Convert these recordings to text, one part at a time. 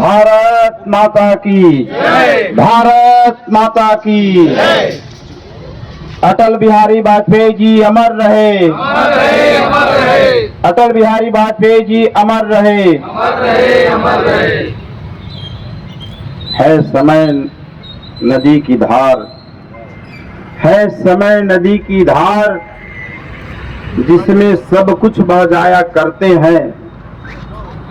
भारत माता की जय। भारत माता की जय। अटल बिहारी वाजपेयी जी अमर रहे, अमर रहे, अमर रहे, अटल बिहारी वाजपेयी जी अमर रहे। अमर रहे, अमर रहे। है समय नदी की धार, है समय नदी की धार, जिसमें सब कुछ बह जाया करते हैं।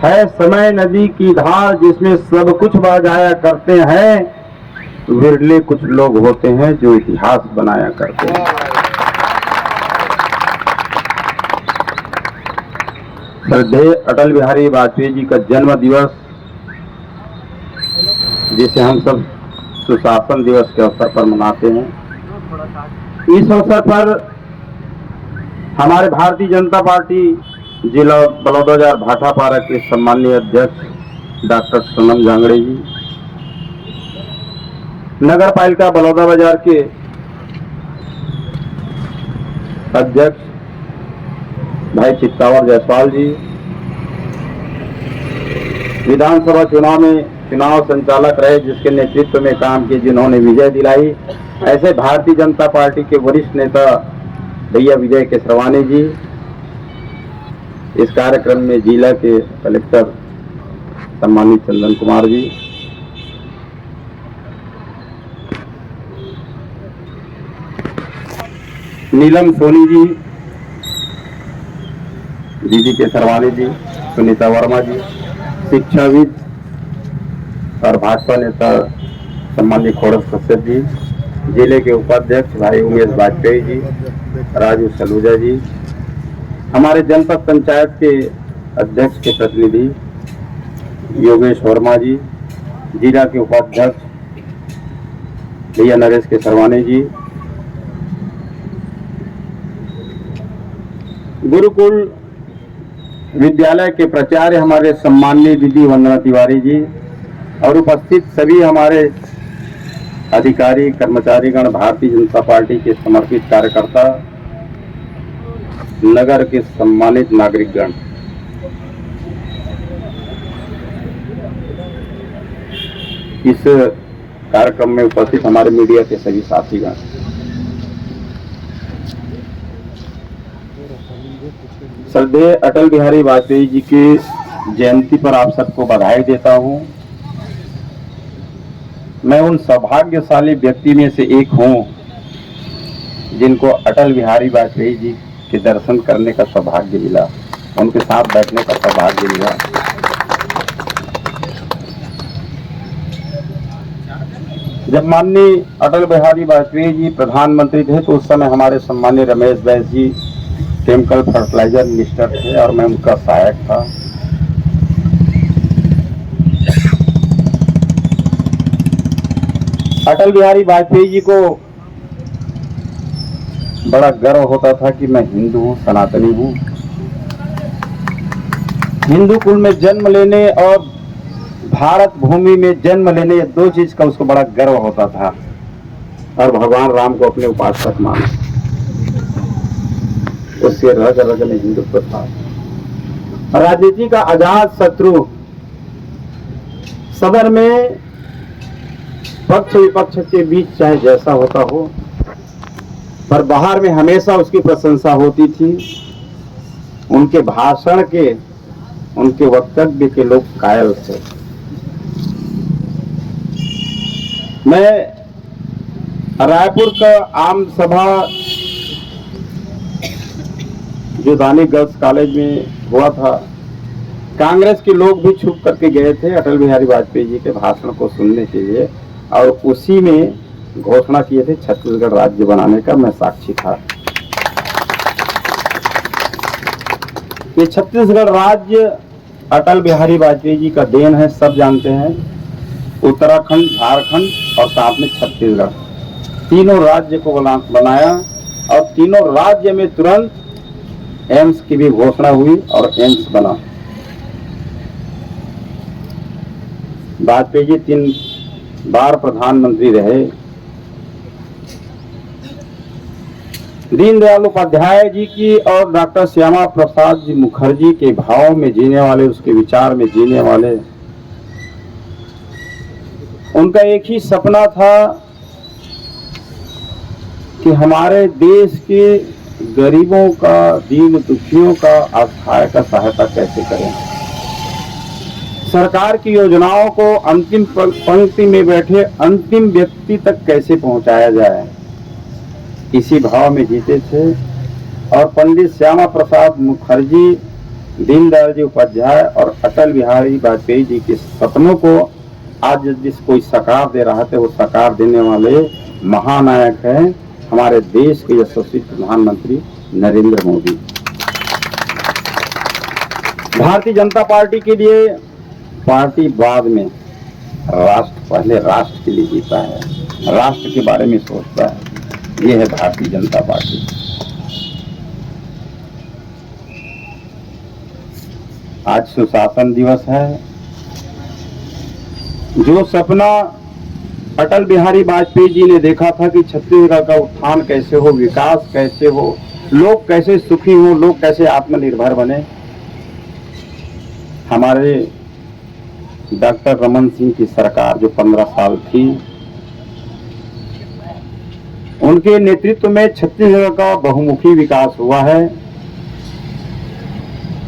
है समय नदी की धार जिसमें सब कुछ बह जाया करते हैं। विरले कुछ लोग होते हैं जो इतिहास बनाया करते हैं। श्रद्धेय अटल बिहारी वाजपेयी जी का जन्म दिवस, जिसे हम सब सुशासन दिवस के अवसर पर मनाते हैं, इस अवसर पर हमारे भारतीय जनता पार्टी जिला बलौदाबाजार भाटापारा के सम्मानीय अध्यक्ष डॉक्टर सोनम जांगड़े जी, नगर पालिका बलौदाबाजार के अध्यक्ष भाई चित्तावर जायसवाल जी, विधानसभा चुनाव में चुनाव संचालक रहे, जिसके नेतृत्व में काम किए, जिन्होंने विजय दिलाई, ऐसे भारतीय जनता पार्टी के वरिष्ठ नेता भैया विजय केसरवानी जी, इस कार्यक्रम में जिला के कलेक्टर सम्मानित चंदन कुमार जी, नीलम सोनी जी, दीदी केसरवानी जी, सुनीता वर्मा जी, शिक्षाविद और भाजपा नेता सम्मानित खोड़क कश्यप जी, जिले के उपाध्यक्ष भाई उमेश वाजपेयी जी, राजू सलूजा जी, हमारे जनपद पंचायत के अध्यक्ष के प्रतिनिधि योगेश वर्मा जी, जिला के उपाध्यक्ष भैया नरेश केसरवानी जी, गुरुकुल विद्यालय के प्राचार्य हमारे सम्माननीय दीदी वंदना तिवारी जी, और उपस्थित सभी हमारे अधिकारी कर्मचारीगण, भारतीय जनता पार्टी के समर्पित कार्यकर्ता, नगर के सम्मानित नागरिकगण, इस कार्यक्रम में उपस्थित हमारे मीडिया के सभी साथीगण, श्रद्धेय अटल बिहारी वाजपेयी जी की जयंती पर आप सबको बधाई देता हूं। मैं उन सौभाग्यशाली व्यक्ति में से एक हूं जिनको अटल बिहारी वाजपेयी जी के दर्शन करने का सौभाग्य मिला, उनके साथ बैठने का सौभाग्य मिला। जब माननीय अटल बिहारी वाजपेयी जी प्रधानमंत्री थे तो उस समय हमारे सम्मानीय रमेश बैस जी केमिकल फर्टिलाइजर मिनिस्टर थे और मैं उनका सहायक था। अटल बिहारी वाजपेयी जी को बड़ा गर्व होता था कि मैं हिंदू हूँ, सनातनी हूँ। हिंदू कुल में जन्म लेने और भारत भूमि में जन्म लेने, ये दो चीज का उसको बड़ा गर्व होता था, और भगवान राम को अपने उपासक माना। उसके रग रग में हिंदुत्व था। राजनीति का आजाद शत्रु, सदन में पक्ष विपक्ष के बीच चाहे जैसा होता हो, पर बाहर में हमेशा उसकी प्रशंसा होती थी। उनके भाषण के, उनके वक्तव्य के लोग कायल थे। मैं रायपुर का आम सभा जो दानी गर्ल्स कॉलेज में हुआ था, कांग्रेस के लोग भी छुप करके गए थे अटल बिहारी वाजपेयी जी के भाषण को सुनने के लिए, और उसी में घोषणा किए थे छत्तीसगढ़ राज्य बनाने का। मैं साक्षी था। ये छत्तीसगढ़ राज्य अटल बिहारी वाजपेयी जी का देन है, सब जानते हैं। उत्तराखंड, झारखंड और साथ में छत्तीसगढ़, तीनों राज्य को बनाया, और तीनों राज्य में तुरंत एम्स की भी घोषणा हुई और एम्स बना। वाजपेयी जी 3 बार प्रधानमंत्री रहे। दीनदयाल उपाध्याय जी की और डॉक्टर श्यामा प्रसाद जी मुखर्जी के भाव में जीने वाले, उसके विचार में जीने वाले उनका एक ही सपना था कि हमारे देश के गरीबों का, दीन दुखियों का अस्थायी का सहायता कैसे करें, सरकार की योजनाओं को अंतिम पंक्ति में बैठे अंतिम व्यक्ति तक कैसे पहुंचाया जाए, इसी भाव में जीते थे। और पंडित श्यामा प्रसाद मुखर्जी, दीनदयाल जी उपाध्याय और अटल बिहारी वाजपेयी जी के सपनों को आज जिस कोई साकार दे रहा था, वो साकार देने वाले महानायक हैं हमारे देश के यशस्वी प्रधानमंत्री नरेंद्र मोदी। भारतीय जनता पार्टी के लिए पार्टी बाद में, राष्ट्र पहले राष्ट्र के लिए जीता है, राष्ट्र के बारे में सोचता है। ये है भारतीय जनता पार्टी। आज सुशासन दिवस है। जो सपना अटल बिहारी वाजपेयी जी ने देखा था कि छत्तीसगढ़ का उत्थान कैसे हो, विकास कैसे हो, लोग कैसे सुखी हो, लोग कैसे आत्मनिर्भर बने, हमारे डॉक्टर रमन सिंह की सरकार जो 15 साल थी, उनके नेतृत्व में छत्तीसगढ़ का बहुमुखी विकास हुआ है।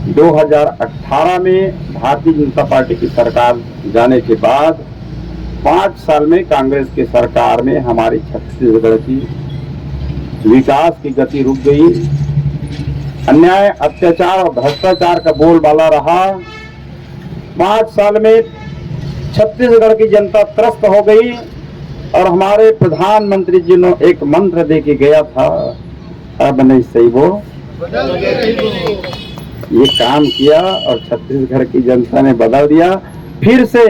2018 में भारतीय जनता पार्टी की सरकार जाने के बाद 5 साल में कांग्रेस की सरकार में हमारी छत्तीसगढ़ की विकास की गति रुक गई। अन्याय, अत्याचार और भ्रष्टाचार का बोलबाला रहा। 5 साल में छत्तीसगढ़ की जनता त्रस्त हो गई और हमारे प्रधानमंत्री जी ने एक मंत्र दे के गया था, अब नहीं सही वो ये काम किया और छत्तीसगढ़ की जनता ने बदल दिया। फिर से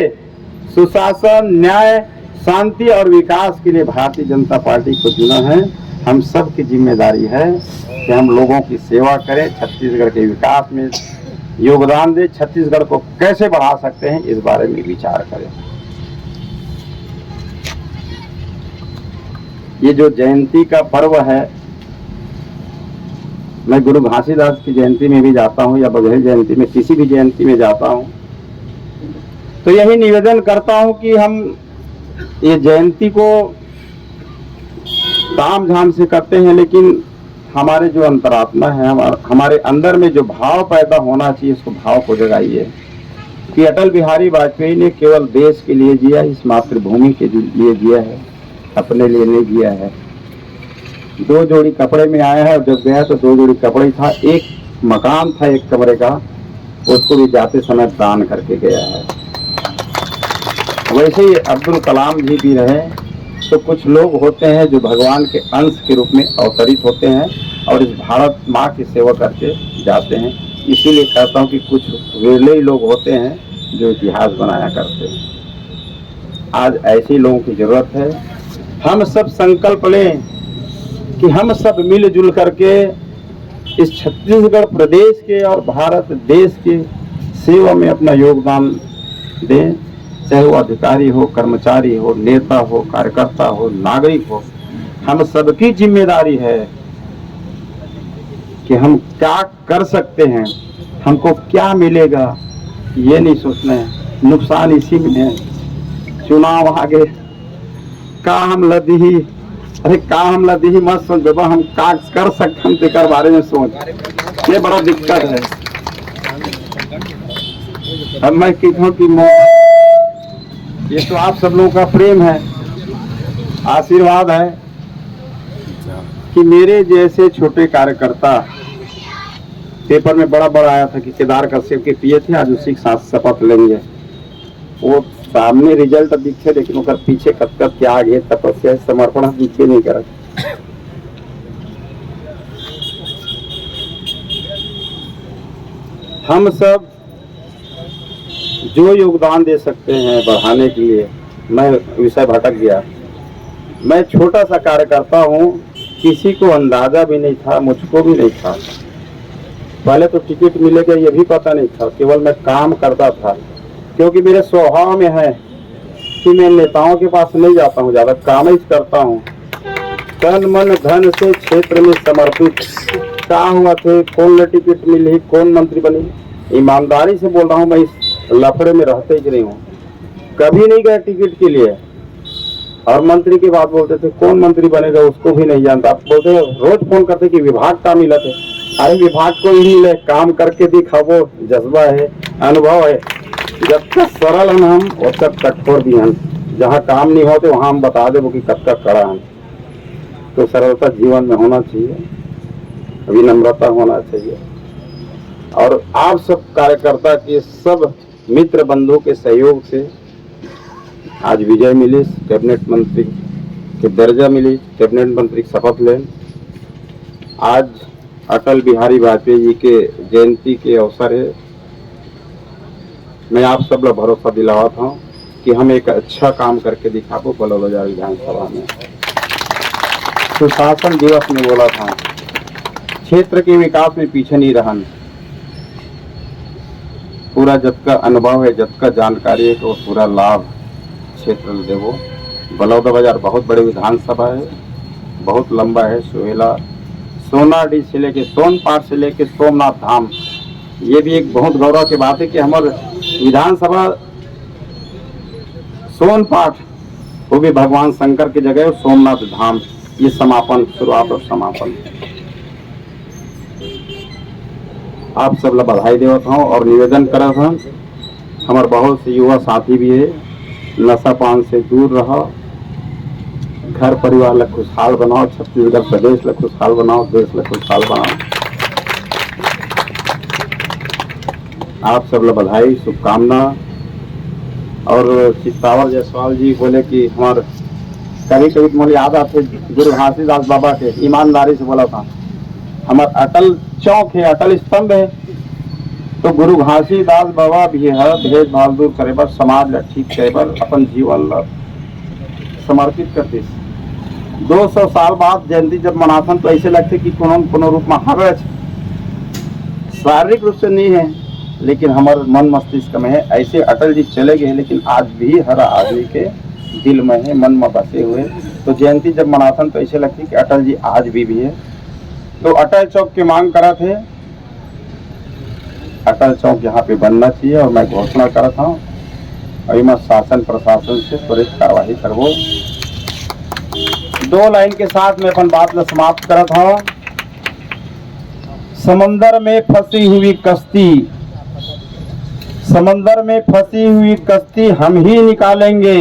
सुशासन, न्याय, शांति और विकास के लिए भारतीय जनता पार्टी को चुना है। हम सब की जिम्मेदारी है कि हम लोगों की सेवा करें, छत्तीसगढ़ के विकास में योगदान दें, छत्तीसगढ़ को कैसे बढ़ा सकते हैं इस बारे में विचार करें। ये जो जयंती का पर्व है, मैं गुरु घासीदास की जयंती में भी जाता हूँ या बघेल जयंती में, किसी भी जयंती में जाता हूँ तो यही निवेदन करता हूँ कि हम ये जयंती को ताम झाम से करते हैं, लेकिन हमारे जो अंतरात्मा है, हमारे अंदर में जो भाव पैदा होना चाहिए, उसको भाव को जगाइए कि अटल बिहारी वाजपेयी ने केवल देश के लिए जिया, इस मातृभूमि के लिए जिया है, अपने लिए नहीं जिया है। 2 जोड़ी कपड़े में आया है और जब गया तो 2 जोड़ी कपड़े था, एक मकान था 1 कमरे का, उसको भी जाते समय दान करके गया है। वैसे ही अब्दुल कलाम जी भी रहे। तो कुछ लोग होते हैं जो भगवान के अंश के रूप में अवतरित होते हैं और इस भारत माँ की सेवा करके जाते हैं। इसीलिए कहता हूँ कि कुछ विरले लोग होते हैं जो इतिहास बनाया करते हैं। आज ऐसे लोगों की जरूरत है। हम सब संकल्प लें कि हम सब मिलजुल करके इस छत्तीसगढ़ प्रदेश के और भारत देश की सेवा में अपना योगदान दें, चाहे वो अधिकारी हो, कर्मचारी हो, नेता हो, कार्यकर्ता हो, नागरिक हो। हम सबकी जिम्मेदारी है कि हम क्या कर सकते हैं, हमको क्या मिलेगा, ये नहीं सोचना है। नुकसान इसी में है। चुनाव आगे का हम लदी ही, अरे का हम लदी ही मत सोच बाबा, हम का कर सकते हैं तेकर बारे में सोच। ये बड़ा दिक्कत है। अब मैं कहूँ कि ये तो आप सब लोगों का प्रेम है, आशीर्वाद है कि मेरे जैसे छोटे कार्यकर्ता, पेपर में बड़ा बड़ा आया था कि केदार कश्यप के पिए थे, आज उसी के साथ शपथ लेंगे। वो सामने रिजल्ट दिखे, लेकिन उसका पीछे कब क्या आगे तपस्या समर्पण दिखे नहीं कर। हम सब जो योगदान दे सकते हैं बढ़ाने के लिए, मैं विषय भटक गया। मैं छोटा सा कार्यकर्ता हूँ, किसी को अंदाजा भी नहीं था, मुझको भी नहीं था। पहले तो टिकट मिलेगा ये भी पता नहीं था, केवल मैं काम करता था, क्योंकि मेरे स्वभाव में है कि मैं नेताओं के पास नहीं जाता हूँ, ज़्यादा काम ही करता हूँ। तन मन धन से क्षेत्र में समर्पित। क्या हुआ थे, कौन ने टिकट मिली, कौन मंत्री बनी, ईमानदारी से बोल रहा हूँ। मैं इस लफड़े में रहते ही नहीं हूँ, कभी नहीं गया टिकट के लिए। और मंत्री की बात बोलते थे, कौन मंत्री बनेगा उसको भी नहीं जानता। आप बोलते रोज फोन करते कि विभाग का मिला थे। अरे विभाग को ही मिले, काम करके दिखाओ, जज्बा है, अनुभव है। जब तक सरल हैं हम और तक कठोर भी हैं। जहाँ काम नहीं होते वहाँ हम बता दे कि कब तक कड़ा है। तो सरलता जीवन में होना चाहिए, विनम्रता होना चाहिए। और आप सब कार्यकर्ता के सब मित्र बंधु के सहयोग से आज विजय मिली, कैबिनेट मंत्री के दर्जा मिली, कैबिनेट मंत्री की शपथ लें। आज अटल बिहारी वाजपेयी जी के जयंती के अवसर है। मैं आप सब लोग भरोसा दिलावा था कि हम एक अच्छा काम करके दिखाबो बलौदाबाजार विधानसभा में। सुशासन दिवस में बोला था, क्षेत्र के विकास में पीछे नहीं रहन। पूरा जबका अनुभव है, जबका जानकारी है, तो पूरा लाभ क्षेत्र में देवो। बलौदाबाजार बहुत बड़ी विधानसभा है, बहुत लंबा है, सोहेला सोनाडी से लेके सोनपाठ से लेके सोमनाथ धाम। ये भी एक बहुत गौरव की बात है कि हमारे विधानसभा सोनपाठ वो भी भगवान शंकर की जगह सोमनाथ धाम। ये समापन, शुरुआत और समापन। आप सब लोग बधाई देवत हूँ और निवेदन करत हूँ। हमारे बहुत से युवा साथी भी है, नशा पान से दूर रहो, घर परिवार ला खुशहाल बनाओ, छत्तीसगढ़ प्रदेश ला खुशहाल बनाओ, देश ला खुशहाल बनाओ। आप सब लोग बधाई, शुभकामना। और चित्तावर जायसवाल जी बोले कि हमारे कभी कभी मुझे याद आते गुरु घासीदास बाबा के, ईमानदारी से बोला था हमारा अटल चौक है, अटल स्तंभ है। तो गुरु घासीदास बाबा भी है भेदभाव दूर करे बर, समाज ला ठीक करे बर अपन जीवन ला समर्पित करते। 200 साल बाद जयंती जब मनाथन तो ऐसे लगते कि कोनो रूप में हर शारीरिक रूप से नहीं है, लेकिन हमारे मन मस्तिष्क में है। ऐसे अटल जी चले गए, लेकिन आज भी हर आदमी के दिल में है, मन में बसे हुए। तो जयंती जब मनाथन तो ऐसे लगती कि अटल जी आज भी है। तो अटल चौक की मांग करा थे, अटल चौक यहाँ पे बनना चाहिए। और मैं घोषणा कर था और मैं शासन प्रशासन से त्वरित कार्रवाई करवो। 2 लाइन के साथ मैं अपन बात में समाप्त करा था। समंदर में फंसी हुई कश्ती, समंदर में फंसी हुई कश्ती हम ही निकालेंगे।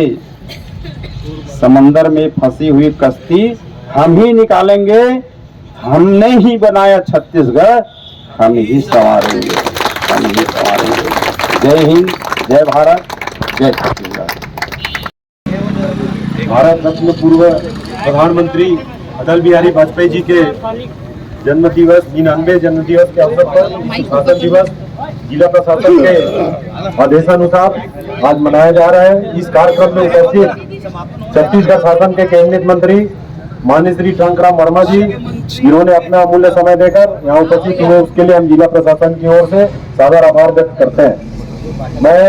समंदर में फंसी हुई कश्ती हम ही निकालेंगे। हमने ही बनाया छत्तीसगढ़, हम ही संवारेंगे, हम ही संवारेंगे। जय हिंद, जय भारत, जय छत्तीसगढ़। भारत रत्न पूर्व प्रधानमंत्री अटल बिहारी वाजपेयी जी के जन्म दिवस 99वें जन्म दिवस के अवसर पर शासन दिवस जिला प्रशासन के आदेशानुसार आज मनाया जा रहा है। इस कार्यक्रम में उपस्थित छत्तीसगढ़ शासन के कैबिनेट मंत्री माननीय श्री टंकराम वर्मा जी, जिन्होंने अपना अमूल्य समय देकर यहाँ उपस्थित हुए, उसके लिए हम जिला प्रशासन की ओर से सादर आभार व्यक्त करते हैं। मैं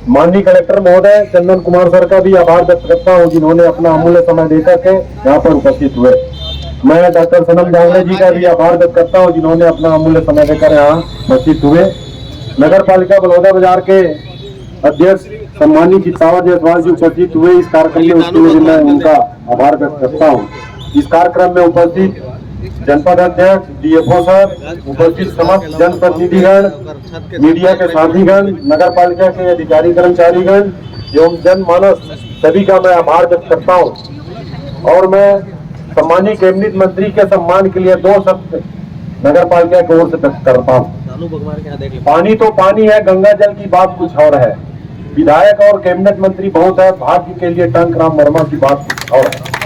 माननीय कलेक्टर महोदय चंदन कुमार सर का भी आभार व्यक्त करता हूँ, जिन्होंने अपना अमूल्य समय देकर के यहाँ पर उपस्थित हुए। मैं डॉक्टर सनम जांगड़े जी का भी आभार व्यक्त करता हूँ, जिन्होंने अपना अमूल्य समय देकर यहाँ उपस्थित हुए। नगर पालिका बलौदाबाजार के अध्यक्ष सम्मानित चित्तावर जायसवाल जी उपस्थित हुए इस कार्यक्रम में, उसके लिए मैं उनका आभार व्यक्त करता हूँ। इस कार्यक्रम में उपस्थित जनपद अध्यक्ष, डीएफओ सर, उपस्थित समस्त जनप्रतिनिधिगण, मीडिया के साथीगण, नगर पालिका के अधिकारी कर्मचारीगण एवं जनमानस, सभी का मैं आभार व्यक्त करता हूँ। और मैं सम्मानित कैबिनेट मंत्री के सम्मान के लिए 2 शब्द नगर पालिका की ओर से व्यक्त करता हूँ। पानी तो पानी है, गंगा जल की बात कुछ और है। विधायक और कैबिनेट मंत्री बहुत है, भाग्य के लिए टंकराम वर्मा की बात कुछ और है।